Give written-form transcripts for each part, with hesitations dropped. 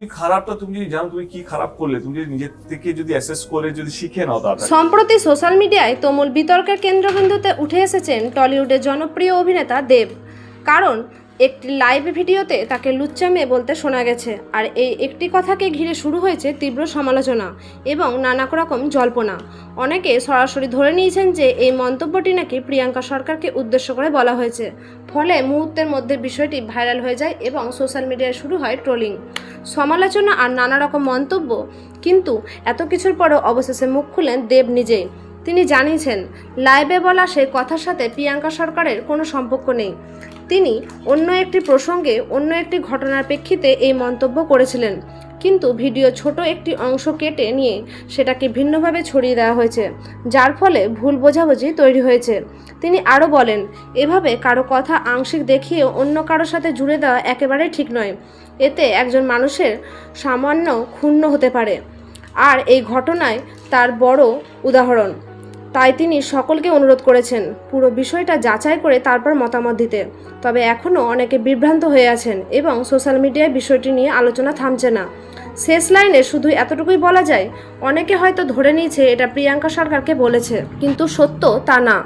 খারাপটা তুমি যদি জানো তুমি কি খারাপ করলে, তুমি যদি নিজের থেকে যদি অ্যাসেস করে যদি শিখে নাও তাড়াতাড়ি। সম্প্রতি সোশ্যাল মিডিয়ায় তুমুল বিতর্কের কেন্দ্রবিন্দুতে উঠে এসেছেন টলিউডের জনপ্রিয় অভিনেতা দেব। কারণ একটি লাইভ ভিডিওতে তাকে লুচ্চা মেয়ে বলতে শোনা গেছে, আর এই একটি কথাকে ঘিরে শুরু হয়েছে তীব্র সমালোচনা এবং নানা রকম জল্পনা। অনেকে সরাসরি ধরে নিয়েছেন যে এই মন্তব্যটি নাকি প্রিয়াঙ্কা সরকারকে উদ্দেশ্য করে বলা হয়েছে। ফলে মুহূর্তের মধ্যে বিষয়টি ভাইরাল হয়ে যায় এবং সোশ্যাল মিডিয়ায় শুরু হয় ট্রোলিং, সমালোচনা আর নানা রকম মন্তব্য। কিন্তু এত কিছুর পরেও অবশেষে মুখ খুলেন দেব নিজেই। তিনি জানিয়েছেন লাইভে বলা সেই কথার সাথে প্রিয়াঙ্কা সরকারের কোনো সম্পর্ক নেই। তিনি অন্য একটি প্রসঙ্গে অন্য একটি ঘটনার প্রেক্ষিতে এই মন্তব্য করেছিলেন, কিন্তু ভিডিও ছোট একটি অংশ কেটে নিয়ে সেটাকে ভিন্নভাবে ছড়িয়ে দেওয়া হয়েছে, যার ফলে ভুল বোঝাবুঝি তৈরি হয়েছে। তিনি আরও বলেন, এভাবে কারো কথা আংশিক দেখিয়ে অন্য কারোর সাথে জুড়ে দেওয়া একেবারেই ঠিক নয়। এতে একজন মানুষের সামান্য ক্ষুণ্ণ হতে পারে, আর এই ঘটনায় তার বড় উদাহরণ। তাই তিনি সকলকে অনুরোধ করেছেন পুরো বিষয়টা যাচাই করে তারপর মতামত দিতে। তবে এখনও অনেকে বিভ্রান্ত হয়ে আছেন এবং সোশ্যাল মিডিয়ায় বিষয়টি নিয়ে আলোচনা থামছে না। শেষ লাইনে শুধু এতটুকুই বলা যায়, অনেকে হয়তো ধরে নিয়েছে এটা প্রিয়াঙ্কা সরকারকে বলেছে, কিন্তু সত্য তা না।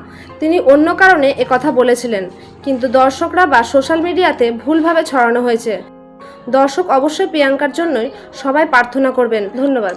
তিনি অন্য কারণে একথা বলেছিলেন, কিন্তু দর্শকরা বা সোশ্যাল মিডিয়াতে ভুলভাবে ছড়ানো হয়েছে। দর্শক অবশ্যই প্রিয়াঙ্কার জন্যই সবাই প্রার্থনা করবেন। ধন্যবাদ।